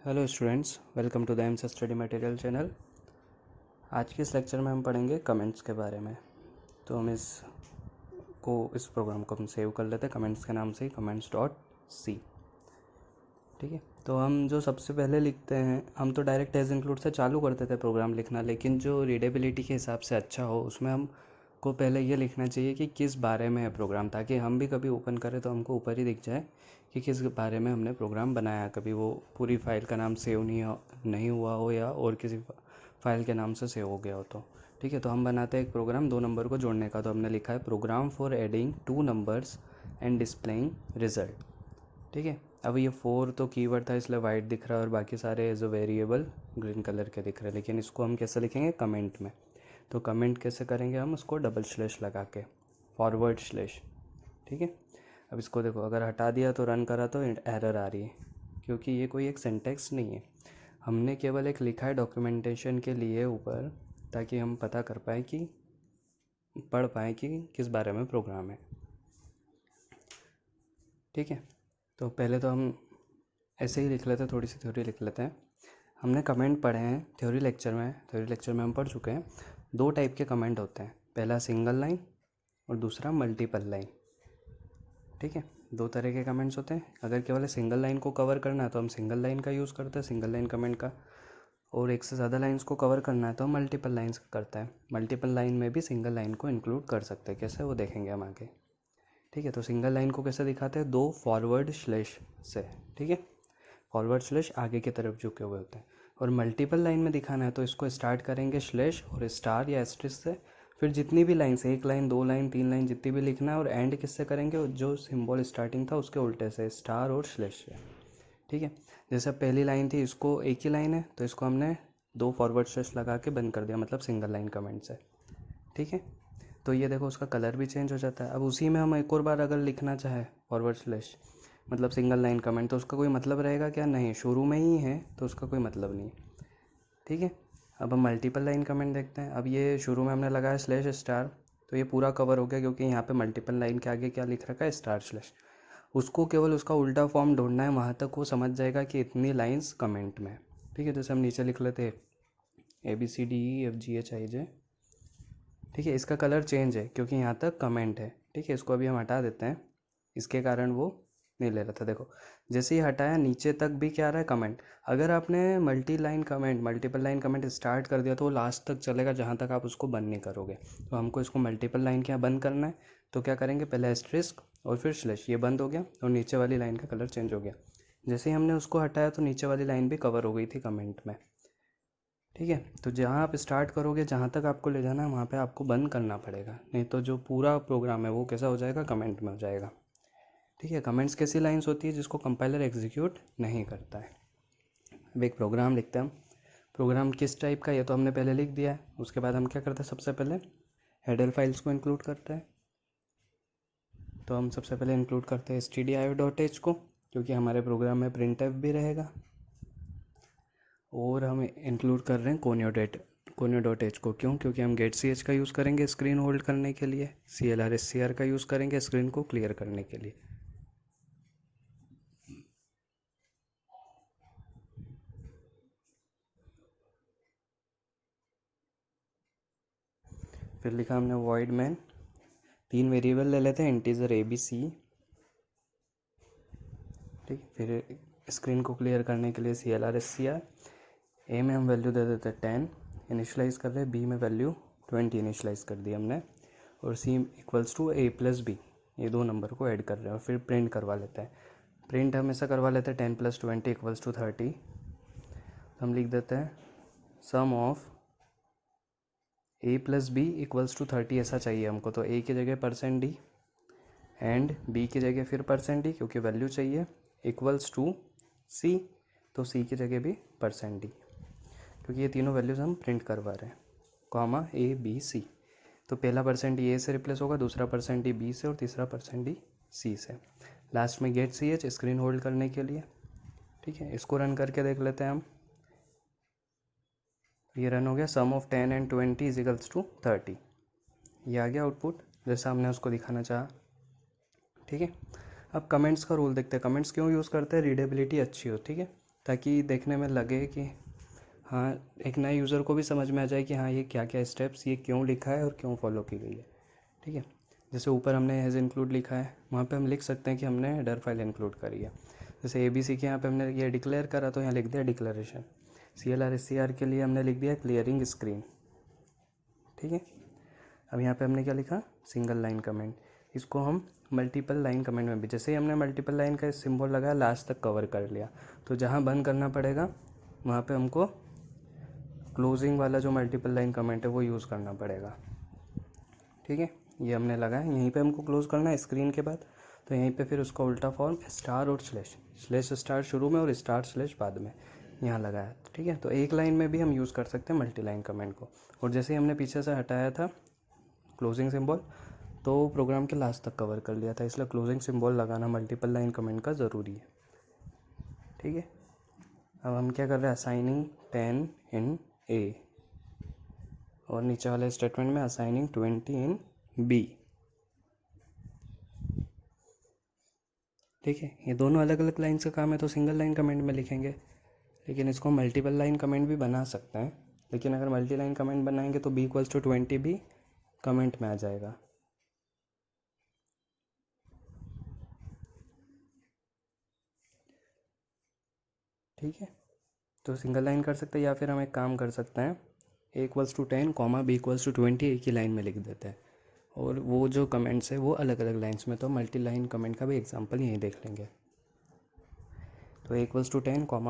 Hello students, welcome to the AIMS study material channel. आज के इस लेक्चर में हम पढ़ेंगे कमेंट्स के बारे में। तो हम इस प्रोग्राम को हम सेव कर लेते हैं कमेंट्स के नाम से ही, comments.c। ठीक है, तो हम जो सबसे पहले लिखते हैं, हम तो डायरेक्ट एज इंक्लूड से चालू करते थे प्रोग्राम लिखना, लेकिन जो रीडेबिलिटी के हिसाब से अच्छा हो उसमें हम को पहले ये लिखना चाहिए कि किस बारे में है प्रोग्राम, ताकि हम भी कभी ओपन करें तो हमको ऊपर ही दिख जाए कि किस बारे में हमने प्रोग्राम बनाया। कभी वो पूरी फाइल का नाम सेव नहीं हुआ हो या और किसी फाइल के नाम से सेव हो गया हो तो। ठीक है, तो हम बनाते हैं एक प्रोग्राम 2 नंबर को जोड़ने का। तो हमने लिखा है program for adding 2 numbers and displaying result. ठीक है, अब ये 4 तो कीवर्ड था इसलिए वाइट दिख रहा है और बाकी सारे as a variable green colour के दिख रहे हैं, लेकिन इसको हम कैसे लिखेंगे कमेंट में। तो कमेंट कैसे करेंगे हम, उसको डबल स्लैश लगा के, फॉरवर्ड स्लैश। ठीक है, अब इसको देखो, अगर हटा दिया तो रन करा तो एरर आ रही है, क्योंकि ये कोई एक सिंटैक्स नहीं है। हमने केवल एक लिखा है डॉक्यूमेंटेशन के लिए ऊपर, ताकि हम पता कर पाए कि पढ़ पाए कि किस बारे में प्रोग्राम है। ठीक है, तो पहले तो हम ऐसे ही लिख लेते हैं, थोड़ी सी थ्योरी लिख लेते हैं। हमने कमेंट पढ़े हैं थ्योरी लेक्चर में हम पढ़ चुके हैं। 2 टाइप के कमेंट होते हैं, पहला सिंगल लाइन और दूसरा मल्टीपल लाइन। ठीक है, 2 तरह के कमेंट्स होते हैं। अगर केवल सिंगल लाइन को कवर करना है तो हम सिंगल लाइन का यूज़ करते हैं, सिंगल लाइन कमेंट का। और एक से ज़्यादा लाइंस को कवर करना है तो हम मल्टीपल लाइंस का करता है। मल्टीपल लाइन में भी सिंगल लाइन को इंक्लूड कर सकते हैं, कैसे वो देखेंगे हम आगे। ठीक है, तो सिंगल लाइन को कैसे दिखाते हैं, 2 फॉरवर्ड स्लैश से। ठीक है, फॉरवर्ड स्लैश आगे की तरफ झुके हुए होते हैं। और मल्टीपल लाइन में दिखाना है तो इसको स्टार्ट करेंगे स्लैश और स्टार या एस्ट्रिस से, फिर जितनी भी लाइन से, 1 लाइन 2 लाइन 3 लाइन जितनी भी लिखना है, और एंड किससे करेंगे, जो सिंबल स्टार्टिंग था उसके उल्टे से, स्टार और स्लैश से। ठीक है, जैसे पहली लाइन थी, इसको एक ही लाइन है तो इसको हमने 2 फॉरवर्ड स्लैश लगा के बंद कर दिया, मतलब सिंगल लाइन कमेंट से। ठीक है, तो ये देखो उसका कलर भी चेंज हो जाता है। अब उसी में हम एक और बार अगर लिखना चाहे फॉरवर्ड स्लैश, मतलब सिंगल लाइन कमेंट, तो उसका कोई मतलब रहेगा क्या, नहीं, शुरू में ही है तो उसका कोई मतलब नहीं। ठीक है, अब हम मल्टीपल लाइन कमेंट देखते हैं। अब ये शुरू में हमने लगाया स्लैश स्टार, तो ये पूरा कवर हो गया, क्योंकि यहाँ पे मल्टीपल लाइन के आगे क्या लिख रखा है, स्टार स्लैश। उसको केवल उसका उल्टा फॉर्म ढूंढना है, वहाँ तक वो समझ जाएगा कि इतनी लाइंस कमेंट में। ठीक है, जैसे हम नीचे लिख लेते ABCDEFGHIJ। ठीक है, इसका कलर चेंज है क्योंकि यहाँ तक कमेंट है। ठीक है, इसको अभी हम हटा देते हैं, इसके कारण वो नहीं ले रहा था। देखो, जैसे ही हटाया नीचे तक भी क्या आ रहा है, कमेंट। अगर आपने मल्टीपल लाइन कमेंट स्टार्ट कर दिया तो वो लास्ट तक चलेगा, जहाँ तक आप उसको बंद नहीं करोगे। तो हमको इसको मल्टीपल लाइन के यहाँ बंद करना है, तो क्या करेंगे, पहले एस्ट्रिस्क और फिर स्लैश, ये बंद हो गया और नीचे वाली लाइन का कलर चेंज हो गया। जैसे ही हमने उसको हटाया तो नीचे वाली लाइन भी कवर हो गई थी कमेंट में। ठीक है, तो जहाँ आप स्टार्ट करोगे, जहाँ तक आपको ले जाना है वहाँ पे आपको बंद करना पड़ेगा, नहीं तो जो पूरा प्रोग्राम है वो कैसा हो जाएगा, कमेंट में हो जाएगा। ठीक है, कमेंट्स कैसी लाइंस होती है जिसको कंपाइलर एग्जीक्यूट नहीं करता है। अब एक प्रोग्राम लिखते हैं हम। प्रोग्राम किस टाइप का, ये तो हमने पहले लिख दिया है। उसके बाद हम क्या करते हैं, सबसे पहले हेडर फाइल्स को इंक्लूड करते हैं। तो हम सबसे पहले इंक्लूड करते हैं stdio.h को, क्योंकि हमारे प्रोग्राम में printf भी रहेगा। और हम इंक्लूड कर रहे हैं conio.h को, क्यों, क्योंकि हम getch का यूज़ करेंगे स्क्रीन होल्ड करने के लिए, clr scr का यूज़ करेंगे स्क्रीन को क्लियर करने के लिए। फिर लिखा हमने void main, 3 वेरिएबल ले लेते हैं, इंटीजर ABC। ठीक, फिर स्क्रीन को क्लियर करने के लिए clr scr। ए में हम वैल्यू दे देते हैं 10, इनिशलाइज़ कर रहे हैं। बी में वैल्यू 20 इनिशलाइज़ कर दी हमने। और सी इक्वल्स टू A+B, ये 2 नंबर को ऐड कर रहे हैं। और फिर प्रिंट करवा लेते हैं। प्रिंट हमेशा करवा लेते हैं 10 + 20 = 30। हम लिख देते हैं सम ऑफ A+B = 30, ऐसा चाहिए हमको। तो A की जगह %D एंड B की जगह फिर %D, क्योंकि वैल्यू चाहिए, इक्वल्स टू C, तो C की जगह भी %D, क्योंकि ये तीनों वैल्यूज़ हम प्रिंट करवा रहे हैं, कॉमा ABC। तो पहला %D A से रिप्लेस होगा, दूसरा %D B से और तीसरा %D C से। लास्ट में getch स्क्रीन होल्ड करने के लिए। ठीक है, इसको रन करके देख लेते हैं हम। ये रन हो गया, सम ऑफ 10 एंड 20 = 30। ये आ गया आउटपुट जैसा हमने उसको दिखाना चाहा। ठीक है, अब कमेंट्स का रूल देखते हैं। कमेंट्स क्यों यूज़ करते हैं, रीडेबिलिटी अच्छी हो। ठीक है, ताकि देखने में लगे कि हाँ, एक नए यूज़र को भी समझ में आ जाए कि हाँ, ये क्या क्या स्टेप्स ये क्यों लिखा है और क्यों फॉलो की गई है। ठीक है, जैसे ऊपर हमने हैज़ इंक्लूड लिखा है, वहाँ पे हम लिख सकते हैं कि हमने हेडर फाइल इंक्लूड करी है। जैसे ABC के यहाँ पे हमने ये डिक्लेयर करा तो यहाँ लिख दिया डिक्लेरेशन। CLR SCR के लिए हमने लिख दिया क्लियरिंग स्क्रीन। ठीक है, अब यहाँ पे हमने क्या लिखा, सिंगल लाइन कमेंट। इसको हम मल्टीपल लाइन कमेंट में भी, जैसे ही हमने मल्टीपल लाइन का सिंबल लगाया लास्ट तक कवर कर लिया, तो जहाँ बंद करना पड़ेगा वहाँ पे हमको क्लोजिंग वाला जो मल्टीपल लाइन कमेंट है वो यूज़ करना पड़ेगा। ठीक है, ये हमने लगाया, यहीं पे हमको क्लोज करना है स्क्रीन के बाद, तो यहीं पे फिर उसका उल्टा फॉर्म स्टार और स्लैश स्टार शुरू में और स्टार स्लैश बाद में यहाँ लगाया। ठीक है, तो एक लाइन में भी हम यूज़ कर सकते हैं मल्टी लाइन कमेंट को। और जैसे ही हमने पीछे से हटाया था क्लोजिंग सिंबल, तो प्रोग्राम के लास्ट तक कवर कर लिया था, इसलिए क्लोजिंग सिंबल लगाना मल्टीपल लाइन कमेंट का ज़रूरी है। ठीक है, अब हम क्या कर रहे हैं, असाइनिंग 10 इन A और नीचे वाले स्टेटमेंट में असाइनिंग 20 इन B। ठीक है, ये दोनों अलग अलग लाइन का काम है तो सिंगल लाइन कमेंट में लिखेंगे, लेकिन इसको मल्टीपल लाइन कमेंट भी बना सकते हैं। लेकिन अगर मल्टी लाइन कमेंट बनाएंगे तो B=20 भी कमेंट में आ जाएगा। ठीक है, तो सिंगल लाइन कर सकते हैं, या फिर हम एक काम कर सकते हैं, A=10 B=20 एक ही लाइन में लिख देते हैं, और वो जो कमेंट्स है वो अलग अलग लाइन्स में। तो मल्टी लाइन कमेंट का भी एग्जांपल यहीं देख लेंगे। तो A=10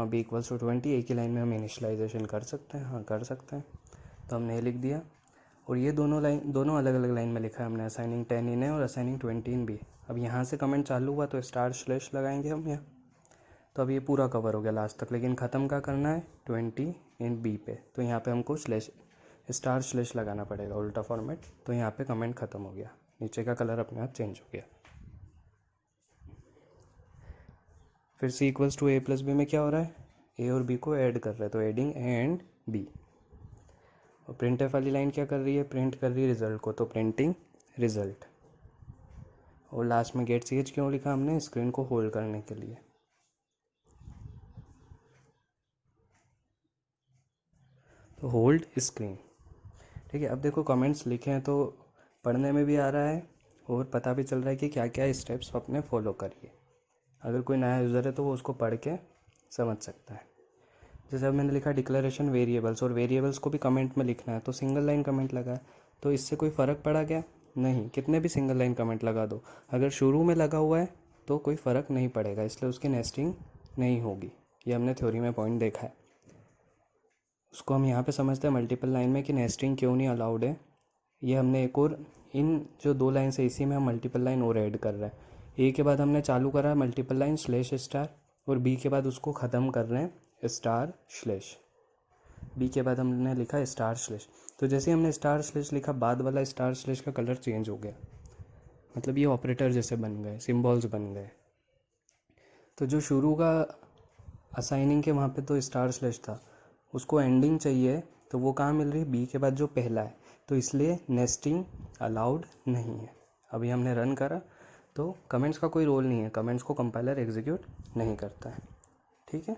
B=20 एक ही लाइन में हम इनिशलाइजेशन कर सकते हैं, हाँ कर सकते हैं। तो हमने ये लिख दिया, और ये दोनों अलग अलग लाइन में लिखा है हमने, असाइनिंग 10 इन है और असाइनिंग 20 इन B। अब यहाँ से कमेंट चालू हुआ तो स्टार स्लैश लगाएंगे हम यहाँ, तो अब ये पूरा कवर हो गया लास्ट तक, लेकिन ख़त्म क्या करना है 20 इन B पे, तो यहाँ पे हमको स्टार स्लैश लगाना पड़ेगा उल्टा फॉर्मेट। तो यहाँ पे कमेंट ख़त्म हो गया, नीचे का कलर अपने आप चेंज हो गया। फिर C=A+B में क्या हो रहा है, A और B को ऐड कर रहा है, तो एडिंग एंड B। और प्रिंटफ वाली लाइन क्या कर रही है, प्रिंट कर रही है रिजल्ट को, तो प्रिंटिंग रिजल्ट। और लास्ट में गेट CH क्यों लिखा हमने, स्क्रीन को होल्ड करने के लिए। तो होल्ड स्क्रीन। ठीक है, अब देखो कमेंट्स लिखे हैं तो पढ़ने में भी आ रहा है और पता भी चल रहा है कि क्या क्या स्टेप्स अपने फॉलो करिए। अगर कोई नया यूज़र है तो वो उसको पढ़ के समझ सकता है। जैसे अब मैंने लिखा डिक्लेरेशन वेरिएबल्स, और वेरिएबल्स को भी कमेंट में लिखना है, तो सिंगल लाइन कमेंट लगा है, तो इससे कोई फ़र्क पड़ा क्या, नहीं। कितने भी सिंगल लाइन कमेंट लगा दो, अगर शुरू में लगा हुआ है तो कोई फ़र्क नहीं पड़ेगा, इसलिए उसकी नेस्टिंग नहीं होगी। ये हमने थ्योरी में पॉइंट देखा है, उसको हम यहाँ पे समझते हैं मल्टीपल लाइन में कि नेस्टिंग क्यों नहीं अलाउड है। ये हमने एक और, इन जो दो लाइन से इसी में हम मल्टीपल लाइन और ऐड कर रहे हैं। ए के बाद हमने चालू करा मल्टीपल लाइन स्लैश स्टार, और बी के बाद उसको ख़त्म कर रहे हैं स्टार स्लैश। बी के बाद हमने लिखा स्टार स्लैश, तो जैसे ही हमने स्टार स्लैश लिखा बाद वाला स्टार स्लैश का कलर चेंज हो गया, मतलब ये ऑपरेटर जैसे बन गए, सिम्बॉल्स बन गए। तो जो शुरू का असाइनिंग के वहाँ पे तो स्टार स्लैश था, उसको एंडिंग चाहिए, तो वो कहाँ मिल रही है, बी के बाद जो पहला है, तो इसलिए नेस्टिंग अलाउड नहीं है। अभी हमने रन करा तो कमेंट्स का कोई रोल नहीं है, कमेंट्स को कंपाइलर एग्जीक्यूट नहीं करता है। ठीक है।